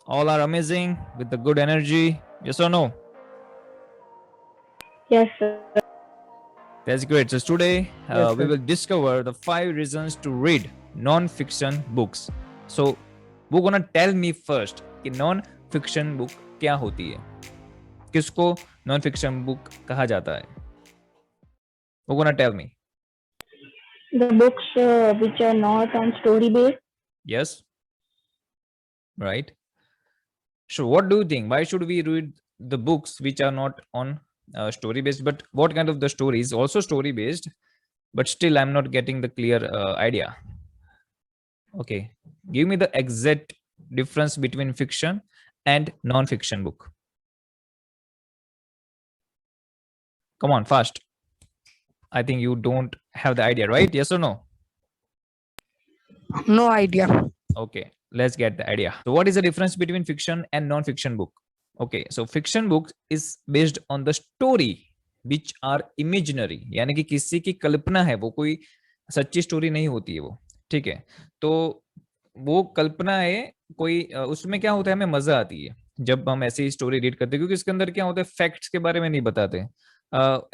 All are amazing with the good energy. Yes or no? Yes, sir. That's great. So today Yes, we sir. will discover the 5 reasons to read non-fiction books. So वो gonna tell me first कि non-fiction book क्या होती है, किसको non-fiction book कहा जाता है. वो gonna tell me. The books which are not on story based. Yes, right. So what do you think? Why should we read the books which are not on story based? But what kind of the story is also story based? But still, I'm not getting the clear idea. Okay, give me the exact difference between fiction and non-fiction book. Come on, fast. I think you don't have the idea, right? Yes or no? No idea. Okay, let's get the idea. So what is the difference between fiction and non-fiction book? Okay, so fiction book is based on the story which are imaginary, यानी कि किसी की कल्पना है, वो कोई सच्ची story नहीं होती है वो. ठीक है, तो वो कल्पना है कोई, उसमें क्या होता है, हमें मजा आती है जब हम ऐसी स्टोरी रीड करते हैं, क्योंकि इसके अंदर क्या होता है, फैक्ट्स के बारे में नहीं बताते.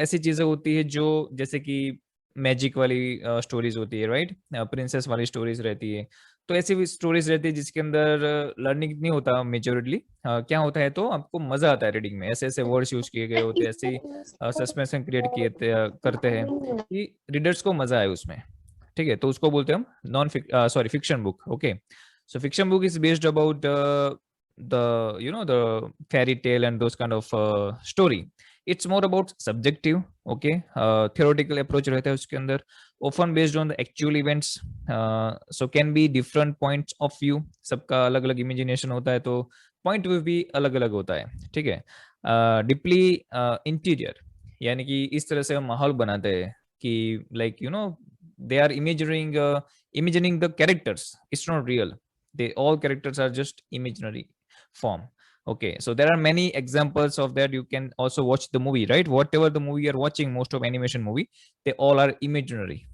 ऐसी चीजें होती है जो जैसे कि मैजिक वाली स्टोरीज होती है, राइट, प्रिंसेस वाली स्टोरीज रहती है. तो ऐसी भी स्टोरीज रहती है जिसके अंदर लर्निंग नहीं होता मेजोरिटली. क्या होता है, तो आपको मजा आता है रीडिंग में, ऐसे ऐसे वर्ड्स यूज किए गए होते हैं, ऐसे सस्पेंशन क्रिएट किए करते हैं कि रीडर्स को मजा आए उसमें. ठीक है, तो उसको बोलते हैं हम sorry fiction book. Okay, so fiction book is based about the fairy tale and those kind of story. It's more about subjective. Okay, theoretical approach रहता है उसके अंदर, often based on the actual events. So can be different points of view. सबका अलग अलग imagination होता है, तो point of view भी अलग अलग होता है. ठीक है, deeply interior, यानी कि इस तरह से हम माहौल बनाते हैं कि like they are imagining the characters. It's not real. They all characters are just imaginary form. Okay, so there are many examples of that. You can also watch the movie, right? Whatever the movie you're watching, most of animation movie, they all are imaginary.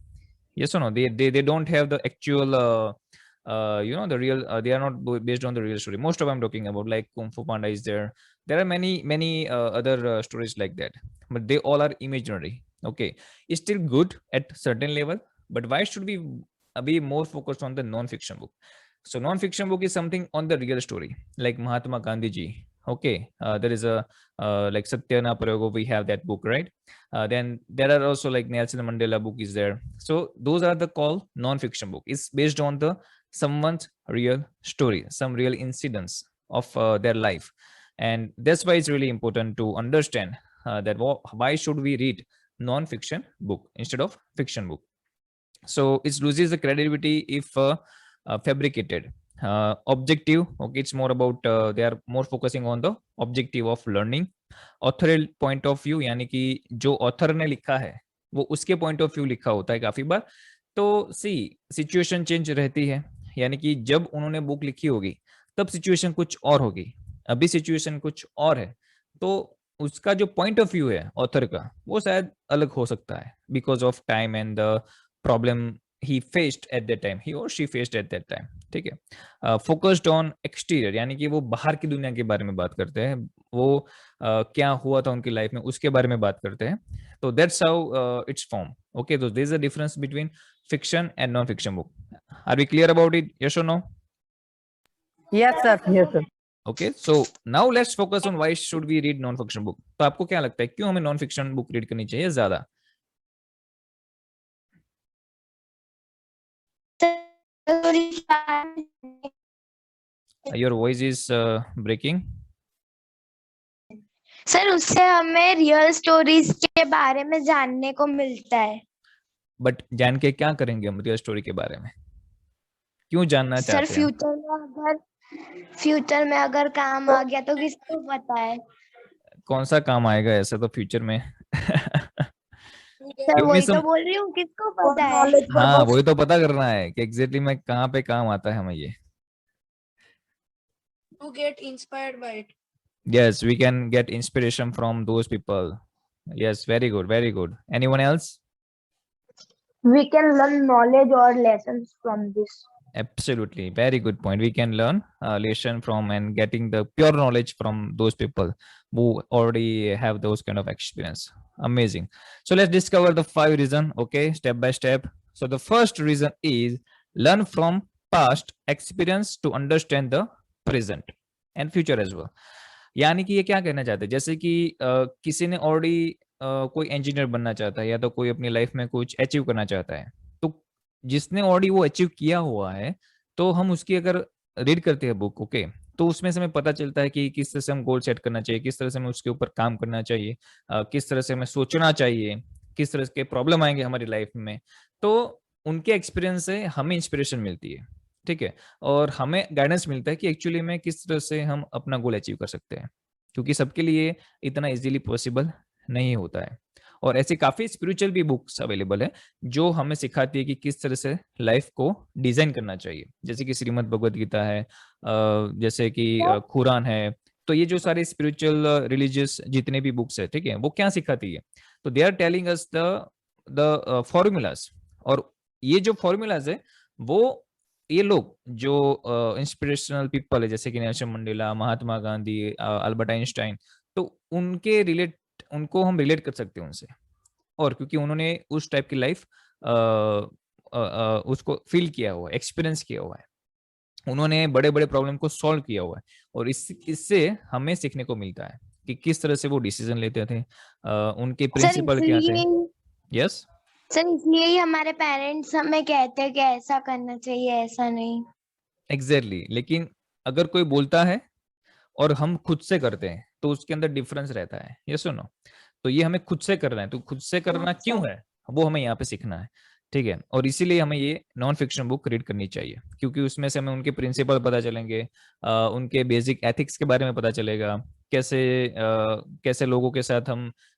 Yes or no? They don't have the actual the real, they are not based on the real story. Most of I'm talking about, like Kung Fu Panda is there. There are many other stories like that, but they all are imaginary. Okay, it's still good at certain level, but why should we be more focused on the non-fiction book? So non-fiction book is something on the real story, like Mahatma Gandhi ji. Okay, there is a like Satya Na Prayogo, we have that book, right? Then there are also like Nelson Mandela book is there. So those are the called non-fiction book. It's based on the someone's real story, some real incidents of their life, and that's why it's really important to understand that why should we read non-fiction book instead of fiction book. So it loses the credibility if fabricated. Objective, okay, it's more about they are more focusing on the objective of learning. Authorial point of view, यानी कि जो author ने लिखा है वो उसके point of view लिखा होता है काफी बार. तो सी सिचुएशन चेंज रहती है, यानी कि जब उन्होंने बुक लिखी होगी तब सिचुएशन कुछ और होगी, अभी सिचुएशन कुछ और है, तो उसका जो पॉइंट ऑफ व्यू है ऑथर का वो शायद अलग हो सकता है, because of time and the problem he faced at that time, he or she faced at that time. ठीक है, फोकस्ड ऑन एक्सटीरियर, यानी कि वो बाहर की दुनिया के बारे में बात करते हैं, वो क्या हुआ था उनकी लाइफ में उसके बारे में बात करते हैं. तो that's how it's form. Okay, तो there is a difference between fiction and non fiction book. Are we clear about it? Yes और no? Yes, sir. Yes, sir. Okay, so now let's focus on why should we read non fiction book. तो आपको क्या लगता है क्यों हमें non fiction book read करनी चाहिए ज्यादा? Your voice is breaking. Sir उससे हमें रियल स्टोरीज के बारे में जानने को मिलता है. बट जान के क्या करेंगे हम रियल स्टोरी के बारे में? क्यों जानना सर चाहते हैं? फ्यूचर में अगर काम आ गया तो किसको पता है? कौन सा काम आएगा ऐसे तो फ्यूचर में? सर Give me वही some. तो बोल रही हूँ, किसको पता है? हाँ, वही तो पता करना है कि एग्जैक्टली में कहाँ पे काम आता है हमें ये. To get inspired by it. Yes, we can get inspiration from those people. Yes, very good, very good. Anyone else? We can learn knowledge or lessons from this. Absolutely, very good point. We can learn lesson from and getting the pure knowledge from those people who already have those kind of experience. Amazing. So let's discover the 5 reason. Okay, step by step. So the first reason is learn from past experience to understand the present and future as well. यानी कि ये क्या कहना चाहते हैं, जैसे कि किसी ने ऑलरेडी कोई इंजीनियर बनना चाहता है या तो कोई अपनी लाइफ में कुछ अचीव करना चाहता है, तो जिसने ऑलरेडी वो अचीव किया हुआ है, तो हम उसकी अगर रीड करते हैं बुक, ओके, तो उसमें से हमें पता चलता है कि किस तरह से हम गोल सेट करना चाहिए, किस तरह से हमें उसके ऊपर काम करना चाहिए, किस तरह से हमें सोचना चाहिए, किस तरह के प्रॉब्लम आएंगे हमारी लाइफ में। तो उनके एक्सपीरियंस से हमें इंस्पिरेशन मिलती है, ठीक है, और हमें गाइडेंस मिलता है कि एक्चुअली में किस तरह से हम अपना गोल अचीव कर सकते हैं, क्योंकि सबके लिए इतना इजीली पॉसिबल नहीं होता है। और ऐसी काफी स्पिरिचुअल भी बुक्स अवेलेबल है जो हमें सिखाती है कि किस तरह से लाइफ को डिजाइन करना चाहिए, जैसे कि श्रीमद् भगवद गीता है, जैसे कि कुरान है। तो ये जो सारे स्पिरिचुअल रिलीजियस जितने भी बुक्स है, ठीक है, वो क्या सिखाती है, तो they are telling us the formulas. और ये जो फॉर्मूलाज है वो ये लोग जो इंस्पिरेशनल पीपल है, जैसे कि Nelson Mandela, Mahatma Gandhi, Albert Einstein, तो उनको हम रिलेट कर सकते हैं उनसे। और क्योंकि उन्होंने उस टाइप की लाइफ उसको फील किया हुआ है, एक्सपीरियंस किया हुआ है, उन्होंने बड़े बड़े प्रॉब्लम को सॉल्व किया हुआ है, और इससे हमें सीखने को मिलता है कि किस तरह से वो डिसीजन लेते थे, उनके सर प्रिंसिपल क्या थे। इसलिए यस सर इसलिए ही हमारे पेरेंट्स हमें कहते हैं कि ऐसा करना चाहिए, ऐसा नहीं। एग्जैक्टली, लेकिन अगर कोई बोलता है और हम खुद से करते हैं तो उसके अंदर डिफरेंस रहता है, ये सुनो। तो ये हमें खुद से करना है, तो खुद से करना क्यों है वो हमें यहाँ पे सीखना है, ठीक है। और इसीलिए हमें ये नॉन फिक्शन बुक रीड करनी चाहिए, क्योंकि उसमें से हमें उनके प्रिंसिपल पता चलेंगे, उनके बेसिक एथिक्स के बारे में पता चलेगा, कैसे लोगों के साथ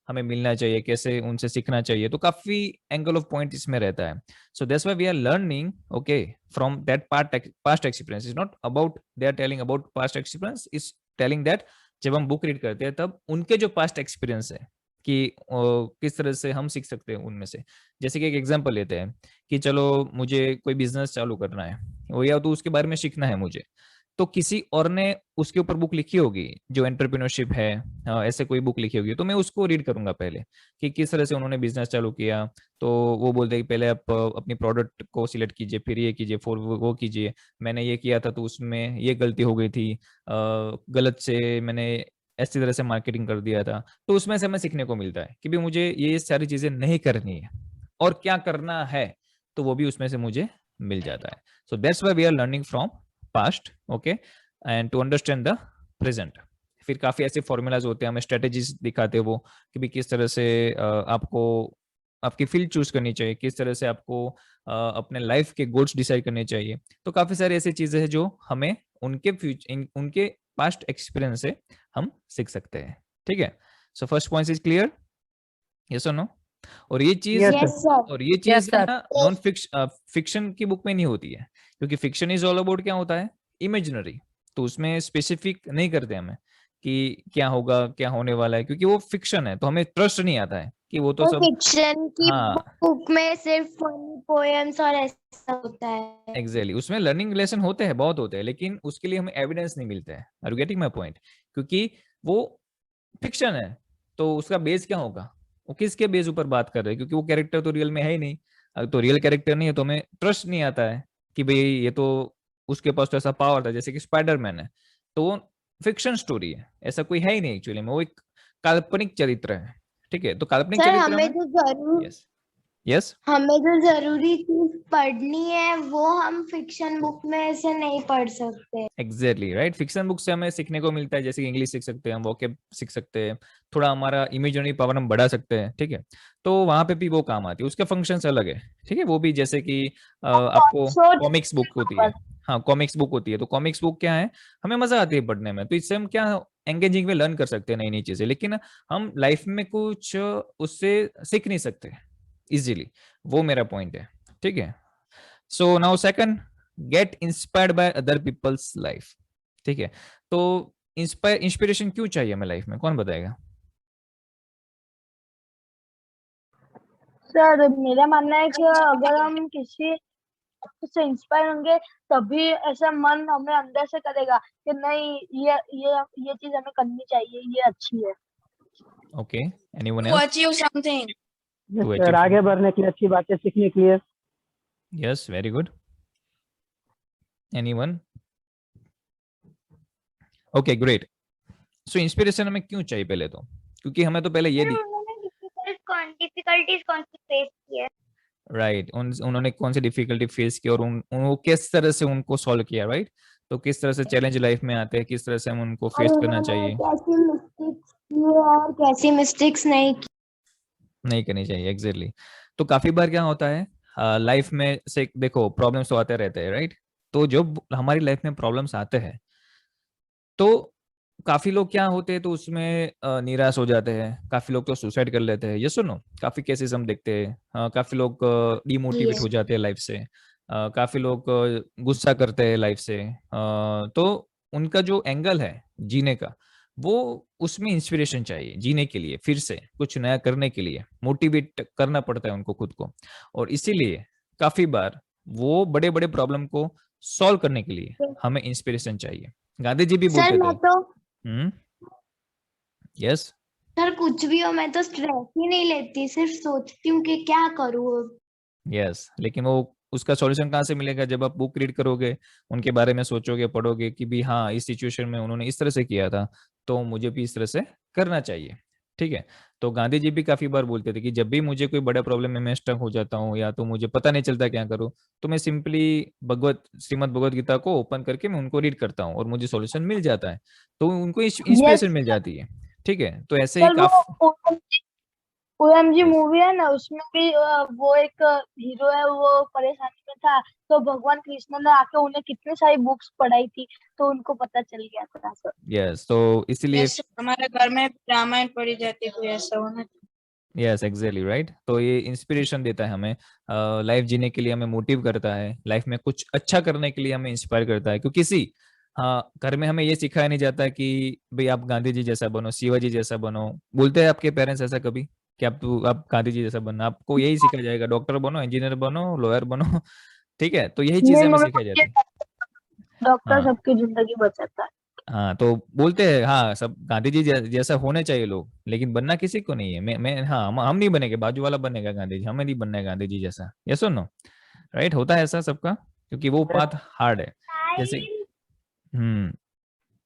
हमें मिलना चाहिए, कैसे उनसे सीखना चाहिए। तो काफी एंगल ऑफ पॉइंट इसमें रहता है। So that's why we are learning, okay, from that past experience. Is not about they are telling about past experience, is telling that जब हम बुक रीड करते हैं तब उनके जो पास्ट एक्सपीरियंस है कि किस तरह से हम सीख सकते हैं उनमें से। जैसे कि एक एग्जांपल लेते हैं कि चलो मुझे कोई बिजनेस चालू करना है, वो या तो उसके बारे में सीखना है मुझे, तो किसी और ने उसके ऊपर बुक लिखी होगी जो एंटरप्रेन्योरशिप है, ऐसे कोई बुक लिखी होगी, तो मैं उसको रीड करूंगा पहले कि किस तरह से उन्होंने बिजनेस चालू किया। तो वो बोलते हैं कि पहले आप अपनी प्रोडक्ट को सिलेक्ट कीजिए, फिर ये कीजिए, फिर वो कीजिए, मैंने ये किया था तो उसमें ये गलती हो गई थी, गलत से मैंने ऐसी तरह से मार्केटिंग कर दिया था। तो उसमें से हमें सीखने को मिलता है कि भी मुझे ये सारी चीजें नहीं करनी है और क्या करना है, तो वो भी उसमें से मुझे मिल जाता है। So that's why we are learning from past, okay, and to understand the present. फिर काफी ऐसे फॉर्मूलाज होते हैं, हमें स्ट्रेटेजीज दिखाते हैं वो कि भी किस तरह से आपको आपकी फील्ड चूज करनी चाहिए, किस तरह से आपको अपने लाइफ के गोल्स डिसाइड करने चाहिए। तो काफी सारी ऐसी चीजें हैं जो हमें उनके पास्ट एक्सपीरियंस से हम सीख सकते हैं, ठीक है। So first point is clear, yes और नो। और ये चीज Yes, यस सर। और ये Yes, चीज sir. ना नॉन फिक्शन की बुक में नहीं होती है, क्योंकि फिक्शन इज ऑल अबाउट क्या होता है, इमेजिनरी। तो उसमें स्पेसिफिक नहीं करते हमें कि क्या होगा, क्या होने वाला है, क्योंकि वो फिक्शन है, तो हमें ट्रस्ट नहीं आता है कि वो तो तो सब। फिक्शन की हाँ बुक में सिर्फ फनी पोएम्स और ऐसा होता है। एग्जैक्टली, उसमें लर्निंग लेसन होते हैं, बहुत होते हैं, लेकिन उसके लिए हमें एविडेंस नहीं मिलता है। Are you getting my point? क्योंकि वो फिक्शन है, तो उसका बेस क्या होगा, वो किसके बेस ऊपर बात कर रहे हैं, क्योंकि वो कैरेक्टर तो रियल में है ही नहीं। अगर तो रियल कैरेक्टर नहीं है तो हमें ट्रस्ट नहीं आता है कि भाई ये तो उसके पास तो ऐसा पावर था, जैसे कि स्पाइडरमैन है, तो वो फिक्शन स्टोरी है, ऐसा कोई है ही नहीं एक्चुअली में, वो एक काल्पनिक चरित्र है, ठीक है। तो काल्पनिक सर चरित्र में यस यस हमें जो जरूरी चीज पढ़नी है वो हम फिक्शन बुक में से नहीं पढ़ सकते। Exactly right. फिक्शन बुक से हमें सीखने को मिलता है, जैसे कि इंग्लिश सीख सकते हैं, हम वोकैब सीख सकते हैं, थोड़ा हमारा इमेजिनरी पावर हम बढ़ा सकते हैं, ठीक है। तो वहां पे भी वो काम आती है, उसके फंक्शंस अलग है, ठीक है। वो भी जैसे कि आपको So, कॉमिक्स बुक होती है, हाँ कॉमिक्स बुक होती है, तो कॉमिक्स बुक क्या है, हमें मजा आती है पढ़ने में, तो इससे हम क्या एंगेजिंग में लर्न कर सकते हैं नई नई चीजें, लेकिन हम लाइफ में कुछ उससे सीख नहीं सकते इजीली, वो मेरा पॉइंट है, ठीक है। So now second, get inspired by other people's life, ठीक है। तो इंस्पिरेशन क्यों चाहिए हमें लाइफ में, कौन बताएगा? सर मेरा मानना है कि अगर हम किसी अच्छे से इंस्पायर होंगे तभी ऐसा मन हमें अंदर से करेगा कि नहीं ये चीज हमें करनी चाहिए, ये अच्छी है। Okay, anyone To else? achieve something. To yes achieve sir, आगे something. बढ़ने के लिए, अच्छी बातें सीखने के लिए। Yes, very good. Anyone? Okay, great. So inspiration हमें क्यों चाहिए पहले तो? क्योंकि हमें तो पहले ये डिफिकल्टीज कौन सी फेस की है? राइट, उन्होंने कौन सी डिफिकल्टी फेस की और वो किस तरह से उनको सॉल्व किया, राइट? तो किस तरह से चैलेंज लाइफ में आते हैं, किस तरह से हम उनको और फेस करना उन्होंने चाहिए, कैसी मिस्टेक्स की है और कैसी मिस्टेक्स नहीं की। नहीं करनी चाहिए। एग्जैक्टली। तो काफी बार क्या होता है लाइफ में से, देखो प्रॉब्लम्स तो आते रहते हैं, राइट? तो जब हमारी लाइफ में प्रॉब्लम्स आते हैं तो काफी लोग क्या होते हैं, तो उसमें निराश हो जाते हैं, काफी लोग तो सुसाइड कर लेते हैं। ये सुनो, काफी केसेस हम देखते हैं। काफी लोग डिमोटिवेट हो जाते हैं लाइफ से। काफी लोग गुस्सा करते हैं लाइफ से। तो उनका जो एंगल है जीने का, वो उसमें इंस्पिरेशन चाहिए जीने के लिए, फिर से कुछ नया करने के लिए मोटिवेट करना पड़ता है उनको खुद को। और इसीलिए काफी बार वो बड़े बड़े प्रॉब्लम को सॉल्व करने के लिए हमें इंस्पिरेशन चाहिए। गांधी जी भी सर बोलते मैं थे। तो यस। सर कुछ भी हो मैं तो स्ट्रेस ही नहीं लेती, सिर्फ सोचती हूँ कि क्या करूँ अब। यस, लेकिन वो उसका सॉल्यूशन कहाँ से मिलेगा? जब आप बुक रीड करोगे, उनके बारे में सोचोगे, पढ़ोगे कि भी हाँ इस सिचुएशन में उन्होंने इस तरह से किया था, तो मुझे भी इस तरह से करना चाहिए। ठीक है। तो गांधी जी भी काफी बार बोलते थे कि जब भी मुझे कोई बड़ा प्रॉब्लम में मैं स्टक हो जाता हूँ या तो मुझे पता नहीं चलता क्या करूँ, तो मैं सिंपली श्रीमद् भगवत गीता को ओपन करके मैं उनको रीड करता हूँ और मुझे सॉल्यूशन मिल जाता है। तो उनको इंस्पिरेशन मिल जाती है। ठीक है, तो ऐसे ही सर काफी। वो OMG यस, मूवी है ना, उसमें भी वो एक हीरो है, वो परेशानी में था तो भगवान कृष्ण ने आके उन्हें कितनी सारी बुक्स पढ़ाई थी तो उनको पता चल गया था सर। यस, तो इसीलिए Yes, हमारे घर में रामायण पढ़ी जाती है, कोई ऐसा होना चाहिए। Yes, exactly right. तो ये इंस्पिरेशन देता है हमें, लाइफ जीने के लिए हमें मोटिव करता है, लाइफ में कुछ अच्छा करने के लिए हमें इंस्पायर करता है। क्योंकि किसी हाँ घर में हमें ये सिखाया नहीं जाता कि भाई आप गांधी जी जैसा बनो, शिवाजी जैसा बनो। बोलते हैं आपके पेरेंट्स ऐसा कभी कि आप गांधी जी जैसा बनना? आपको यही सिखाया जाएगा, डॉक्टर बनो, इंजीनियर बनो, लॉयर बनो। ठीक है, तो यही चीजें मेरी हमें मम्मी सिखाई जाती है। डॉक्टर हाँ, सबकी जिंदगी बचाता है। हाँ, तो बोलते हैं हाँ सब गांधी जी जैसा होने चाहिए लोग, लेकिन बनना किसी को नहीं है। मैं हाँ, हम नहीं बनेंगे, बाजू वाला बनेगा गांधी जी, हमें नहीं बनना है गांधी जी जैसा। यस और नो? राइट, होता है ऐसा सबका, क्योंकि वो पाथ हार्ड है। जैसे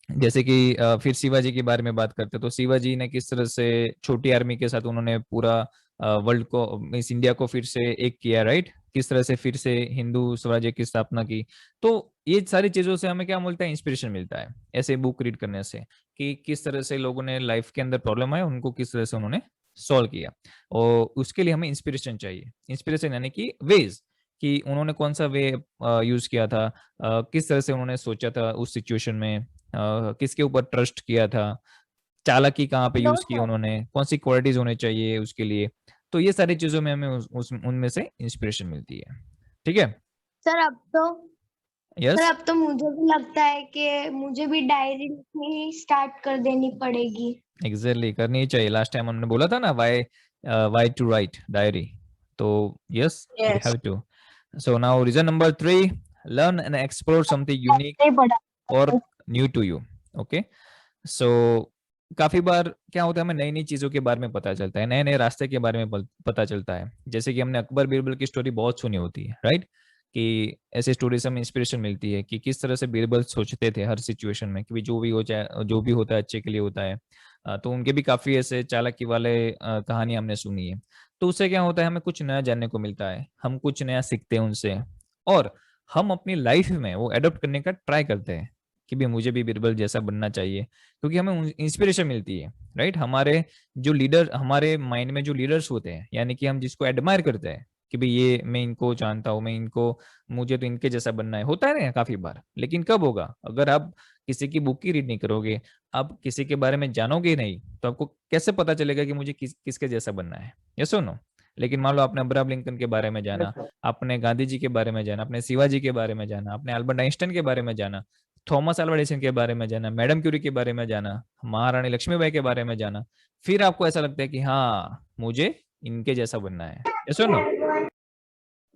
जैसे कि फिर शिवाजी के बारे में बात करते हैं, तो शिवाजी ने किस तरह से छोटी आर्मी के साथ उन्होंने पूरा वर्ल्ड को, मीन्स इंडिया को फिर से एक किया, राइट? किस तरह से फिर से हिंदू स्वराज्य की स्थापना की। तो ये सारी चीजों से हमें क्या मिलता है? इंस्पिरेशन मिलता है ऐसे बुक रीड करने से, कि किस तरह से लोगों ने लाइफ के अंदर प्रॉब्लम आए उनको किस तरह से उन्होंने सॉल्व किया। और उसके लिए हमें इंस्पिरेशन चाहिए। इंस्पिरेशन यानी कि वेज, कि उन्होंने कौन सा वे यूज किया था, किस तरह से उन्होंने सोचा था उस सिचुएशन में, किसके ऊपर ट्रस्ट किया था, चालाकी कहाँ पे यूज की उन्होंने, कौन सी क्वालिटीज होने चाहिए उसके लिए। तो ये सारी चीजों में हमें उनमें से इंस्पिरेशन मिलती है। ठीक है। सर यस, अब तो मुझे भी लगता है कि मुझे भी डायरी लिखनी स्टार्ट कर देनी पड़ेगी। एग्जैक्टली, करनी ही चाहिए। लास्ट टाइम हमने बोला था ना, वाई टू राइट डायरी। तो yes, we Yes. Have to. So now reason number 3, learn and explore something unique नहीं पढ़ा। और new to you. Okay. So काफी बार क्या होता है, हमें नई नई चीजों के बारे में पता चलता है, नए नए रास्ते के बारे में पता चलता है। जैसे कि हमने अकबर बीरबल की स्टोरी बहुत सुनी होती है, राइट? कि ऐसे स्टोरी से हमें इंस्पिरेशन मिलती है कि किस तरह से बीरबल सोचते थे हर सिचुएशन में, कि भाई जो भी हो जाए, जो भी होता है अच्छे के लिए होता है। तो उनके भी काफी ऐसे चालाकी वाले कहानियां हमने सुनी है। तो उससे क्या होता है, हमें कुछ नया जानने को मिलता है, हम कुछ नया सीखते हैं उनसे, और हम अपनी लाइफ में वो एडॉप्ट करने का ट्राई करते हैं कि भी मुझे भी बीरबल जैसा बनना चाहिए। क्योंकि हमें इंस्पिरेशन मिलती है, राइट? हमारे जो लीडर, हमारे माइंड में जो लीडर्स होते हैं, यानी कि हम जिसको एडमायर करते हैं कि भाई ये मैं इनको जानता हूँ, मैं इनको, मुझे तो इनके जैसा बनना है, होता है ना काफी बार। लेकिन कब होगा? अगर आप किसी की बुक ही रीड नहीं करोगे, आप किसी के बारे में जानोगे नहीं, तो आपको कैसे पता चलेगा कि मुझे किसके जैसा बनना है? यस और नो? लेकिन मान लो आपने अब्राहम लिंकन के बारे में जाना, आपने गांधी जी के बारे में जाना, आपने शिवाजी के बारे में जाना, आपने अल्बर्ट आइंस्टाइन के बारे में जाना, थॉमस अल्वा एडिसन के बारे में जाना, मैडम क्यूरी के बारे में जाना, महारानी लक्ष्मीबाई के बारे में जाना, फिर आपको ऐसा लगता है कि हाँ मुझे इनके जैसा बनना है। यस और नो?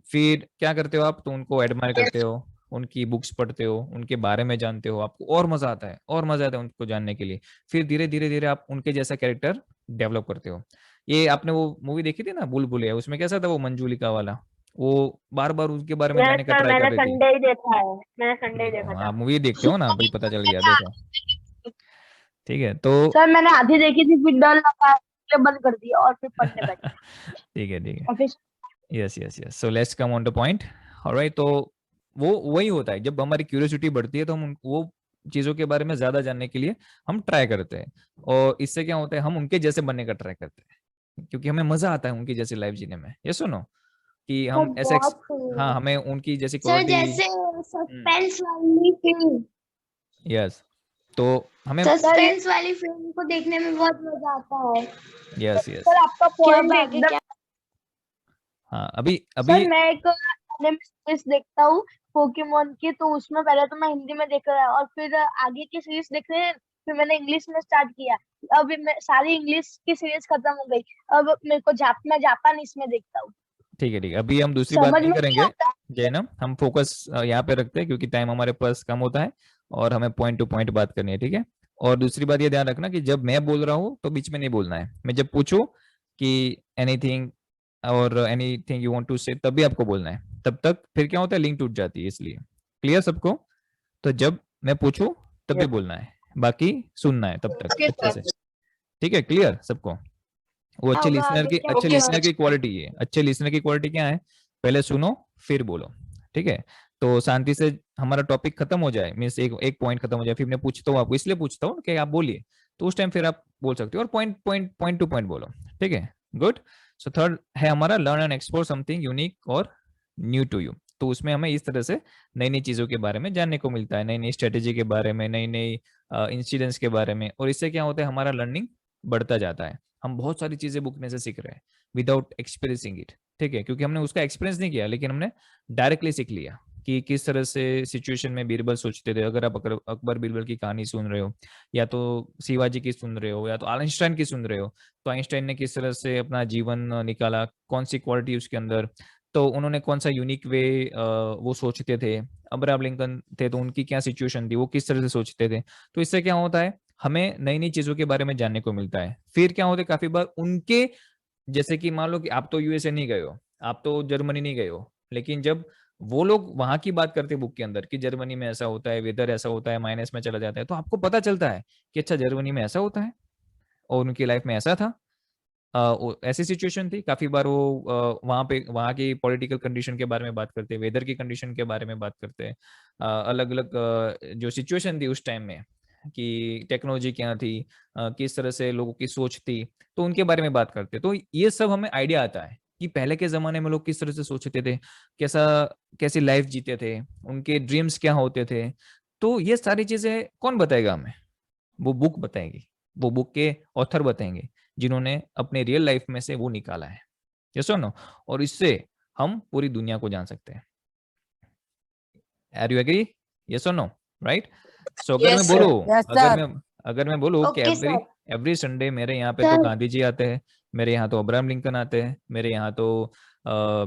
फिर क्या करते हो आप, तो उनको एडमायर करते हो, उनकी बुक्स पढ़ते हो, उनके बारे में जानते हो, आपको और मजा आता है, और मजा आता है उनको जानने के लिए। फिर धीरे धीरे धीरे आप उनके जैसा कैरेक्टर डेवलप करते हो। ये आपने वो मूवी देखी थी ना, भूल भुलैया, उसमें कैसा था वो मंजूलिका वाला, वो बार बार उसके बारे में यस जानने का सर, ट्राई कर मैंने रही थी। संडे ही देखा है, मैंने संडे ही देखो देखा था। आप मूवी देखते हो ना, अभी पता चल गया, देखो। ठीक है तो सर मैंने आधी देखी थी, फिर डर लगा इसलिए बंद कर दिया और फिर पढ़ने बैठ गया। ठीक है ठीक है। और फिर yes yes yes, so let's come on the point. Alright, तो वो वही होता है, जब हमारी क्यूरियोसिटी बढ़ती है तो हम वो चीजों के बारे में ज्यादा जानने के लिए हम ट्राई करते हैं, और इससे क्या होता है, हम उनके जैसे बनने का ट्राई करते हैं, क्योंकि हमें मजा आता है उनकी जैसी लाइफ जीने में। ये सुनो कि वो हम ऐसे बहुत सही हाँ, है हमें उनकी जैसी सर, क्वालिटी। जैसे सस्पेंस वाली फिल्म, यस, तो हमें सस्पेंस वाली फिल्म को देखने में बहुत मजा आता है। यस यस, सर आपका कि पॉइंट अब आगे एकदम। क्या। हाँ अभी अभी सर मैं एक anime सीरीज देखता हूँ पोकेमोन की, तो उसमें पहले तो मैं हिंदी में देख रहा और फिर आगे की सीरीज देख रहे हैं, फिर मैंने इंग्लिश में स्टार्ट किया। अब मैं सारी इंग्लिश की सीरीज खत्म हो गई, अब मेरे को मैं जापानीज में देखता हूँ। ठीक है ठीक है, अभी हम दूसरी बात समझ नहीं में नहीं करेंगे आता। जैनम, हम फोकस यहाँ पे रखते हैं, क्योंकि टाइम हमारे पास कम होता है और हमें पॉइंट टू पॉइंट बात करनी है, ठीक है। और दूसरी बात ये ध्यान रखना कि जब मैं बोल रहा हूँ तो बीच में नहीं बोलना है, मैं जब पूछूं कि एनीथिंग और एनीथिंग यू वांट टू से, तभी आपको बोलना है, तब तक फिर क्या होता है, लिंक टूट जाती है, इसलिए क्लियर सबको। तो जब मैं पूछूं तभी Yes. बोलना है, बाकी सुनना है तब तक ओके अच्छे सर। से, ठीक है, क्लियर सबको। वो क्या होगा आगे, क्या अच्छे ओके लिसनर सर। की क्वालिटी है, अच्छे लिसनर की क्वालिटी क्या है, पहले सुनो फिर बोलो, ठीक है। तो शांति से हमारा टॉपिक खत्म हो जाए, मीन्स एक एक पॉइंट खत्म हो जाए, फिर मैं पूछता हूँ आपको, इसलिए पूछता हूँ कि आप बोलिए, तो उस टाइम फिर आप बोल सकते हो, और point point point two point बोलो, ठीक है। गुड। सो थर्ड है हमारा learn and explore something unique और न्यू टू यू। तो उसमें हमें इस तरह से नई नई चीजों के बारे में जानने को मिलता है, नई नई स्ट्रेटेजी के बारे में, नई नई इंसिडेंट्स के बारे में, और इससे क्या होता है, हमारा लर्निंग बढ़ता जाता है। हम बहुत सारी चीजें बुक में से सीख रहे हैं विदाउट एक्सपीरियंसिंग इट, ठीक है, क्योंकि हमने उसका एक्सपीरियंस नहीं किया, लेकिन हमने डायरेक्टली सीख लिया कि किस तरह से सिचुएशन में बीरबल सोचते थे। अगर आप अकबर बीरबल की कहानी सुन रहे हो, या तो शिवाजी की सुन रहे हो, या तो आइंस्टाइन की सुन रहे हो, तो आइंस्टाइन ने किस तरह से अपना जीवन निकाला, कौन सी क्वालिटी उसके अंदर, तो उन्होंने कौन सा यूनिक वे वो सोचते थे। अब्राहम लिंकन थे, तो उनकी क्या सिचुएशन थी, वो किस तरह से सोचते थे। तो इससे क्या होता है, हमें नई नई चीजों के बारे में जानने को मिलता है। फिर क्या होता है, काफी बार उनके, जैसे कि मान लो कि आप तो यूएसए नहीं गए हो, आप तो जर्मनी नहीं गए हो, लेकिन जब वो लोग वहां की बात करते हैं बुक के अंदर कि जर्मनी में ऐसा होता है, वेदर ऐसा होता है, माइनस में चला जाता है, तो आपको पता चलता है कि अच्छा जर्मनी में ऐसा होता है, और उनकी लाइफ में ऐसा था। ऐसी सिचुएशन थी, काफी बार वो वहां पे वहां की पॉलिटिकल कंडीशन के बारे में बात करते हैं, वेदर की कंडीशन के बारे में बात करते हैं, अलग अलग जो सिचुएशन थी उस टाइम में, कि टेक्नोलॉजी क्या थी, किस तरह से लोगों की सोच थी, तो उनके बारे में बात करते हैं। तो ये सब हमें आइडिया आता है कि पहले के जमाने में लोग किस तरह से सोचते थे, कैसा कैसी लाइफ जीते थे, उनके ड्रीम्स क्या होते थे। तो ये सारी चीजें कौन बताएगा हमें, वो बुक बताएगी, वो बुक के ऑथर बताएंगे, जिन्होंने अपने रियल लाइफ में से वो निकाला है। यस और नो, और इससे हम पूरी दुनिया को जान सकते हैं। आर यू एग्री, यस और नो, राइट। सो अगर मैं यस बोलूं, सर। यस अगर सर। मैं अगर मैं बोलूं कि okay every sir. Every Sunday मेरे यहाँ पे तो सर गांधी जी आते हैं, मेरे यहाँ तो अब्राहम लिंकन आते हैं, मेरे यहाँ तो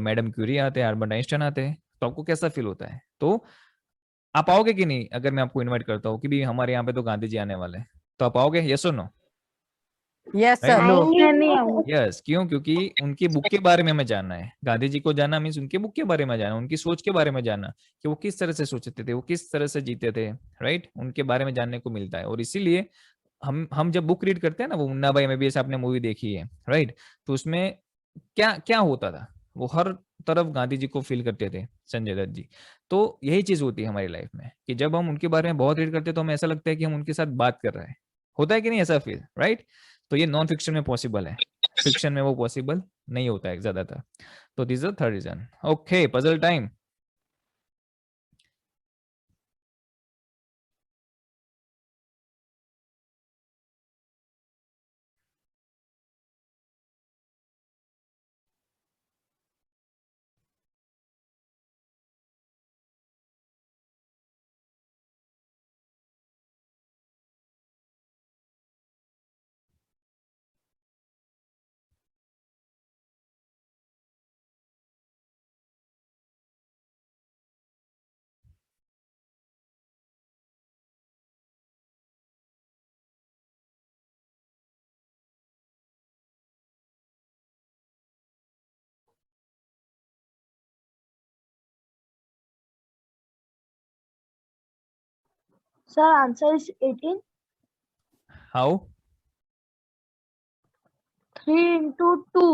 मैडम क्यूरी आते हैं, अल्बर्ट आइंस्टाइन आते हैं, तो आपको कैसा फील होता है? तो आप आओगे कि नहीं, अगर मैं आपको इनवाइट करता हूँ कि भी हमारे यहाँ पे तो गांधी जी आने वाले हैं, तो आप आओगे, यस और no, yes right? Sir. No. आएंगे नहीं आएंगे। यस, क्यों? क्योंकि उनकी बुक के बारे में हमें जानना है, गांधी जी को जानना मीन्स उनके बुक के बारे में जानना, उनकी सोच के बारे में जानना, कि वो किस तरह से सोचते थे, वो किस तरह से जीते थे, राइट, उनके बारे में जानने को मिलता है। और इसीलिए हम जब बुक रीड करते हैं ना, वो मुन्ना भाई में भी ऐसे आपने मूवी देखी है, राइट, तो उसमें क्या क्या होता था, वो हर तरफ गांधी जी को फील करते थे, संजय दत्त जी। तो यही चीज होती है हमारी लाइफ में, कि जब हम उनके बारे में बहुत रीड करते हैं तो हमें ऐसा लगता है कि हम उनके साथ बात कर रहे हैं, होता है कि नहीं ऐसा फील, राइट। तो ये नॉन फिक्शन में पॉसिबल है, फिक्शन में वो पॉसिबल नहीं होता है ज्यादातर। तो this is the third reason. Okay, puzzle time. Sir, answer is 18. हाउ? 3 into 2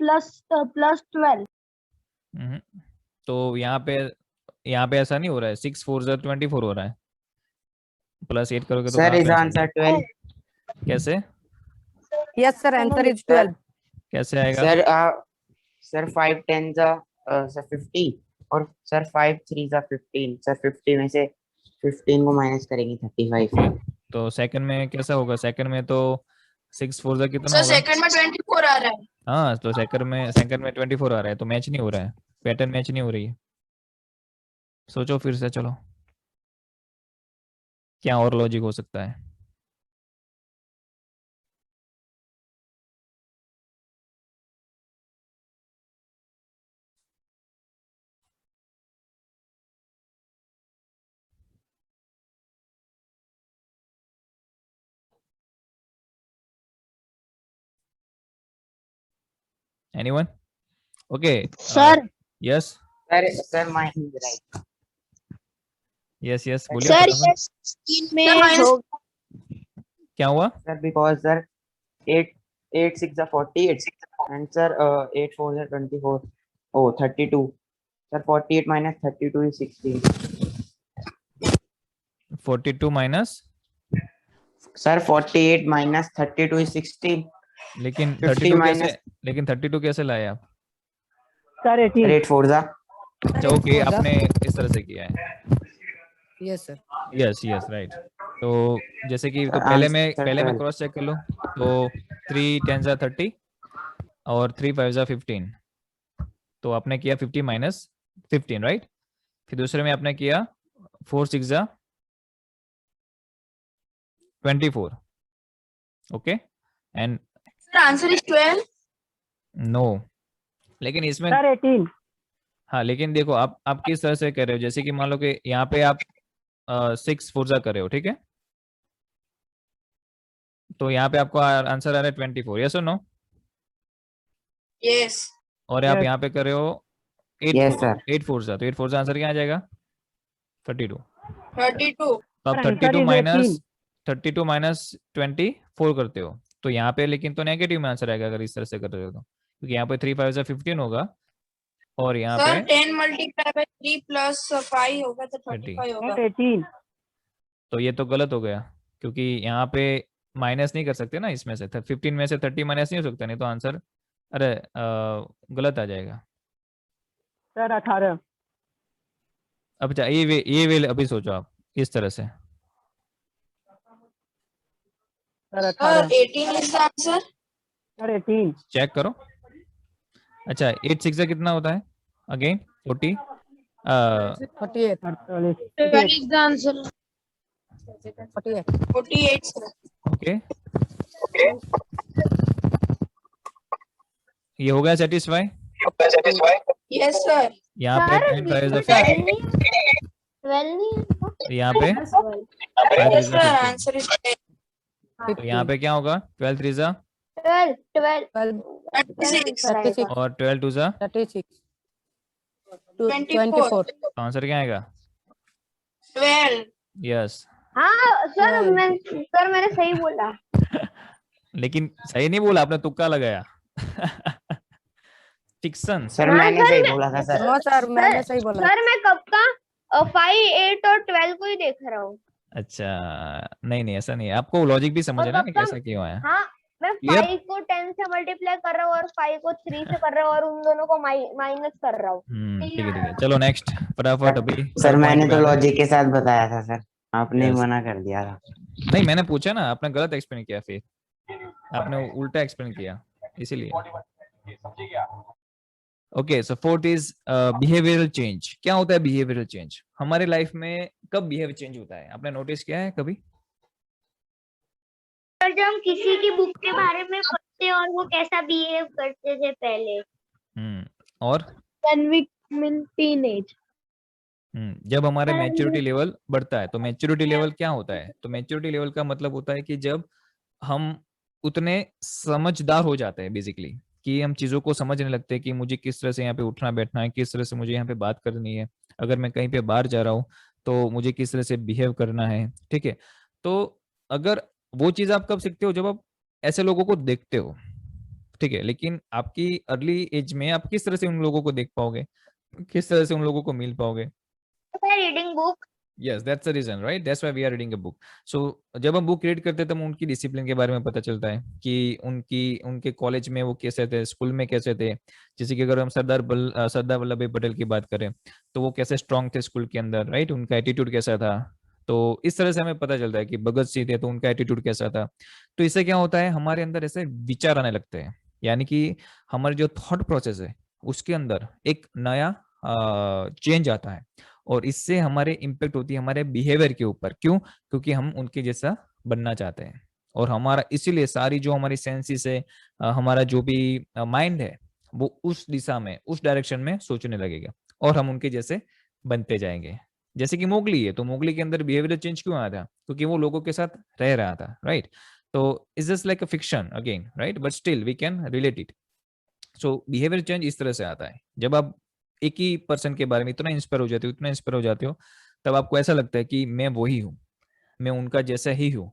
plus 12. तो यहाँ पे ऐसा नहीं हो रहा है, 6 4 24 हो रहा है, प्लस 8 करोगे तो Sir, कहाँ is पे ऐसा answer होगा? 12. कैसे Yes, sir. Answer is 12. कैसे आएगा? Sir, 5 10s are sir 50 और sir 5 3s are 15. Sir 50 में से 15 को माइनस करेंगे 35. तो सेकंड में कैसा होगा? सेकंड में तो 6 4 कितना सर होगा? सेकंड में 24 आ रहा है। हाँ, तो सेकंड में 24 आ रहा है, तो मैच नहीं हो रहा है, पैटर्न मैच नहीं हो रही है। सोचो फिर से, चलो क्या और लॉजिक हो सकता है? Anyone? Okay. Sir. Yes. Sir, mine is right. Yes. बोलिए Sir, फटाफट। yes. 3 में होगा. क्या हुआ? Sir, because sir 8 6 are 48 and sir 8 4 are 24. Oh, 32. Sir, 48 minus 32 is 16. 42 minus, Sir, 48 minus 32 is 16. लेकिन 50 32 minus- कैसे, लेकिन 32 कैसे लाए आप? Sir 18 8 4 are. अच्छा, ओके, आपने इस तरह से किया है। Yes, sir. Yes right. तो जैसे कि तो Sir, पहले answer मैं 12. क्रॉस चेक कर लूं, तो 3 10s are 30 और 3 5s are 15, तो आपने किया 50 माइनस 15, राइट? फिर दूसरे में आपने किया 4 6 are 24, okay, and sir answer is 12। No, लेकिन इसमें सर 18 हाँ, लेकिन देखो आप किस तरह से कर रहे हो, जैसे कि मान लो कि यहाँ पे आप 6 4 कर रहे हो, ठीक है, तो यहाँ पे आपको आंसर आ रहा है 24, यस और नो? यस। और आप Yes. यहाँ पे कर रहे हो 8 Yes, 4 sir. 8 4 तो 8 4 आंसर क्या आ जाएगा? 32। 32। तो आप Sir, answer 32 is minus 18. 32 minus 24 करते हो, तो यहाँ पे लेकिन तो नेगेटिव में आंसर आएगा अगर इस तरह से कर रहे हो तो, क्योंकि यहाँ पे 3 5 15 होगा और यहाँ सर पे 10 मल्टीप्लाई बाय 3 प्लस 5 होगा तो 35 होगा। Not 18 तो ये तो गलत हो गया, क्योंकि यहाँ पे माइनस नहीं कर सकते ना, इसमें से 15 में से 30 माइनस नहीं हो सकता, नहीं तो आंसर गलत आ जाएगा। सर 18 अब ये वे अभी सोचो आप इस तरह से। Sir sir 18 18 is the answer. Sir 18 check करो। अच्छा, 8 6 कितना होता है again? 40 48. 48 is the answer. 48. 48 sir. Okay, ये हो गया सेटिस्फाई? Yes sir. यहाँ पे 10 5 is a 50, 12 नहीं यहाँ पे 5 yes is a sir 15, answer is तो यहाँ पे क्या होगा? 12 3 is a 12 36 36. और 12 2 is a 36. 24 24. तो आंसर क्या आएगा? 12। यस। हाँ सर मैंने सही बोला। लेकिन सही नहीं बोला आपने, तुक्का लगाया। फिक्शन। Sir, हाँ, मैंने sir, सही मैं- बोला था सर. No, sir. मैंने सही बोला. सर मैं कब का 5 8 और 12 को ही देख रहा हूँ। अच्छा, नहीं ऐसा नहीं है, आपको लॉजिक भी समझ है ना कि कब- कैसा क्यों है। हाँ मैं Clear? 5 को 10 से मल्टीप्लाई कर रहा हूँ और 5 को 3 से कर रहा हूँ और उन दोनों को माइनस कर रहा हूँ। ठीक है, चलो नेक्स्ट फटाफट अभी। सर, point मैंने पे तो आते हैं। लॉजिक के साथ बताया था सर, आपने Yes. मना कर दिया था। नहीं, मैंने पूछा ना, आपने गलत एक्सप्लेन किया, फिर आपने उल्टा एक्सप्लेन किया, इसीलिए। Okay, so fourth is behavioural change. क्या होता है बिहेवियरल चेंज? हमारे लाइफ में कब बिहेवियर चेंज होता है, आपने नोटिस किया है कभी? सर जब हम किसी की बुक के बारे में पढ़ते हैं और वो कैसा बिहेव करते थे पहले। और When we in teenage. जब हमारे मैच्योरिटी लेवल बढ़ता है, तो मैच्योरिटी लेवल क्या होता है? तो मैच्योरिटी लेवल का मतलब होता है कि जब हम उतने समझदार हो जाते हैं, बेसिकली, कि हम चीजों को समझने लगते हैं कि मुझे किस तरह से यहाँ पे उठना बैठना है, किस तरह से मुझे यहाँ पे बात करनी है। अगर मैं कहीं पे बाहर जा रहा हूँ तो मुझे किस तरह से बिहेव करना है, ठीक है। तो अगर वो चीज आप कब सीखते हो, जब आप ऐसे लोगों को देखते हो, ठीक है। लेकिन आपकी अर्ली एज में आप किस तरह से उन लोगों को देख पाओगे, किस तरह से उन लोगों को मिल पाओगे? by reading book. Yes, that's the reason, right? That's why we are reading a book. So जब हम बुक रीड करते हैं तब उनकी डिसिप्लिन के बारे में पता चलता है कि उनके कॉलेज में वो कैसे थे, स्कूल में कैसे थे। जैसे कि अगर हम सरदार वल्लभ भाई पटेल की बात करें तो वो कैसे स्ट्रांग थे स्कूल के अंदर, राइट? उनका एटीट्यूड कैसा था। तो इस तरह से हमें पता चलता है कि भगत सिंह थे तो उनका एटीट्यूड कैसा था। तो इससे क्या होता है, हमारे अंदर ऐसे विचार आने लगते हैं, यानी कि हमारे जो थॉट प्रोसेस है उसके अंदर एक नया चेंज आता है, और इससे हमारे इम्पेक्ट होती है हमारे बिहेवियर के ऊपर। क्यों? क्योंकि हम उनके जैसा बनना चाहते हैं, और हमारा इसीलिए सारी जो हमारी सेंसेस है, हमारा जो भी माइंड है वो उस दिशा में, उस डायरेक्शन में सोचने लगेगा, और हम उनके जैसे बनते जाएंगे। जैसे कि मोगली है, तो मोगली के अंदर बिहेवियर चेंज क्यों आया था? क्योंकि वो लोगों के साथ रह रहा था, राइट? तो is just like a fiction again, right? But still we can relate it. So behaviour change इस तरह से आता है, जब आप एक ही पर्सन के बारे में इतना इंस्पायर हो जाते हो, इतना इंस्पायर हो जाते हो, तब आपको ऐसा लगता है कि मैं वही हूँ, मैं उनका जैसा ही हूँ,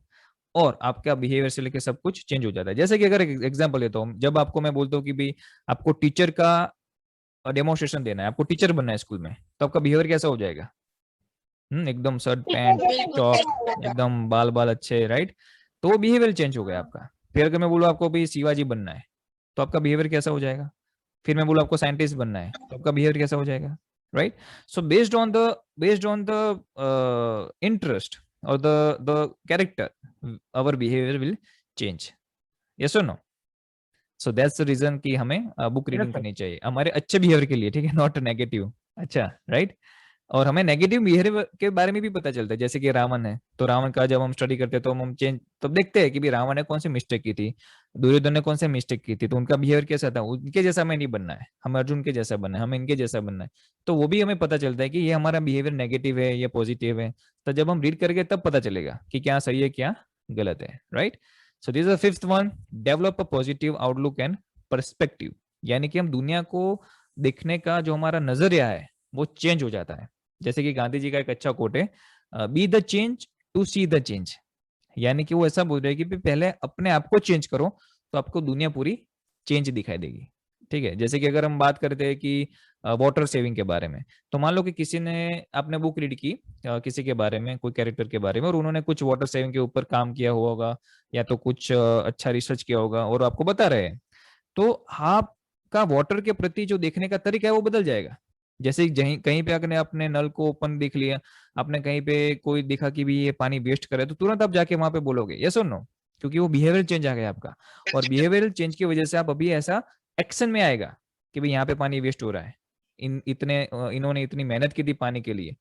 और आपका बिहेवियर से लेकर सब कुछ चेंज हो जाता है। जैसे कि अगर एग्जांपल लेता हूँ, जब आपको मैं बोलता हूँ कि भाई आपको टीचर का डेमोन्स्ट्रेशन देना है, आपको टीचर बनना है स्कूल में, तो आपका बिहेवियर कैसा हो जाएगा? एकदम शर्ट पैंट चॉप, एकदम बाल बाल अच्छे, राइट? तो वो बिहेवियर चेंज हो गया आपका। फिर अगर मैं बोलूँ आपको भी शिवाजी बनना है, तो आपका बिहेवियर कैसा हो जाएगा? फिर मैं बोलूँ आपको साइंटिस्ट बनना है, तो आपका बिहेवियर कैसा हो जाएगा, right? So based on the interest और the character, our behaviour will change. Yes और no? So that's the reason कि हमें बुक रीडिंग करनी चाहिए हमारे अच्छे बिहेवियर के लिए, ठीक है, नॉट नेगेटिव। अच्छा, राइट? और हमें नेगेटिव बिहेवियर के बारे में भी पता चलता है। जैसे कि रावण है, तो रावण का जब हम स्टडी करते हैं तो हम चेंज तब देखते हैं कि भाई रावण ने कौन सी मिस्टेक की थी, दुर्योधन ने कौन सी मिस्टेक की थी, तो उनका बिहेवियर कैसा था। उनके जैसा हमें नहीं बनना है, हमें अर्जुन के जैसा बनना है, हमें इनके जैसा बनना है। तो वो भी हमें पता चलता है कि ये हमारा बिहेवियर नेगेटिव है या पॉजिटिव है। तो जब हम रीड करेंगे तब पता चलेगा कि क्या सही है क्या गलत है, right? So this is the fifth one, develop a positive outlook and perspective. यानी कि हम दुनिया को देखने का जो हमारा नजरिया है वो चेंज हो जाता है। जैसे कि गांधी जी का एक अच्छा कोट है, be the change to see the change. यानी कि वो ऐसा बोल रहे हैं कि पहले अपने आप को चेंज करो तो आपको दुनिया पूरी चेंज दिखाई देगी, ठीक है। जैसे कि अगर हम बात करते हैं कि वाटर सेविंग के बारे में, तो मान लो कि किसी ने आपने बुक रीड की किसी के बारे में, कोई कैरेक्टर के बारे में, और उन्होंने कुछ वाटर सेविंग के ऊपर काम किया हुआ होगा या तो कुछ अच्छा रिसर्च किया होगा और आपको बता रहे हैं, तो आपका वाटर के प्रति जो देखने का तरीका है वो बदल जाएगा। जैसे कहीं पे अगर आपने नल को ओपन देख लिया, आपने कहीं पे कोई देखा कि भी ये पानी वेस्ट कर रहा है, तो तुरंत आप जाके वहां पे बोलोगे यस और नो, क्योंकि वो बिहेवियर चेंज आ गया आपका। और बिहेवियर चेंज की वजह से आप अभी ऐसा एक्शन में आएगा कि भाई यहाँ पे पानी वेस्ट हो रहा है, इन्होंने इतनी मेहनत की थी पानी के लिए,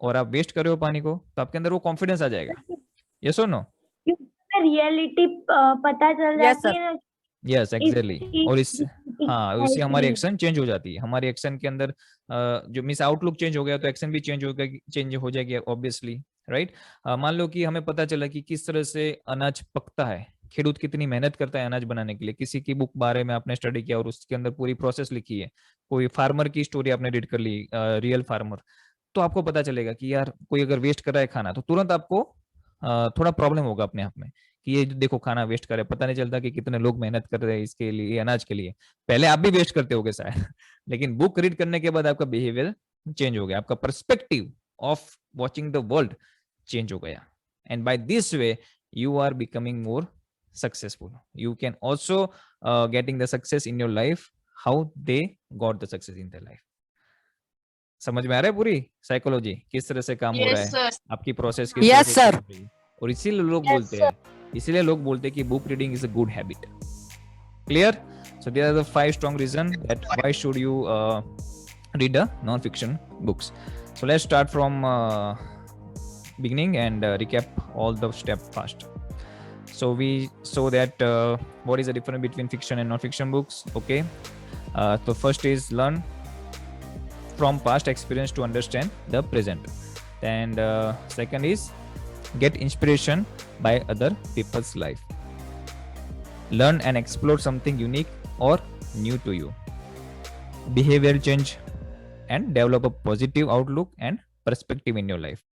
और आप वेस्ट कर रहे हो पानी को, तो आपके अंदर वो कॉन्फिडेंस आ जाएगा। यस और नो? रियलिटी पता चल Yes, जाती है ना। Yes exactly. और इससे इससे हमारी एक्शन चेंज हो जाती है। हमारे एक्शन के अंदर जो मींस आउटलुक चेंज हो गया तो एक्शन भी चेंज हो जाएगी ऑब्वियसली, राइट? मान लो कि हमें पता चला कि किस तरह से अनाज पकता है, खेडूत कितनी मेहनत करता है अनाज बनाने के लिए। किसी की बुक बारे में आपने स्टडी किया और उसके अंदर पूरी प्रोसेस लिखी है, कोई फार्मर की स्टोरी आपने रीड कर ली, रियल फार्मर, तो आपको पता चलेगा कि यार कोई अगर वेस्ट कर रहा है खाना, तो तुरंत आपको थोड़ा प्रॉब्लम होगा अपने आप में कि ये देखो खाना वेस्ट करे, पता नहीं चलता कि कितने लोग मेहनत कर रहे हैं इसके लिए, अनाज के लिए। पहले आप भी वेस्ट करते होगे शायद लेकिन बुक रीड करने के बाद आपका बिहेवियर चेंज हो गया, आपका perspective of watching the world change हो गया, and by this way you are becoming more successful. You can also getting the success in your life how they got the success in their life. समझ में आ रहा है पूरी psychology किस तरह से काम हो रहा है, आपकी प्रोसेस किस तरह से sir. चल रही है। और इसीलिए लोग बोलते हैं कि book reading is a good habit. Clear? So there are the 5 strong reasons that why should you read a non-fiction books. So let's start from beginning and recap all the steps first. So we saw that what is the difference between fiction and non-fiction books. Okay, so first is learn from past experience to understand the present, and second is get inspiration by other people's life. Learn and explore something unique or new to you. Behavior change and develop a positive outlook and perspective in your life.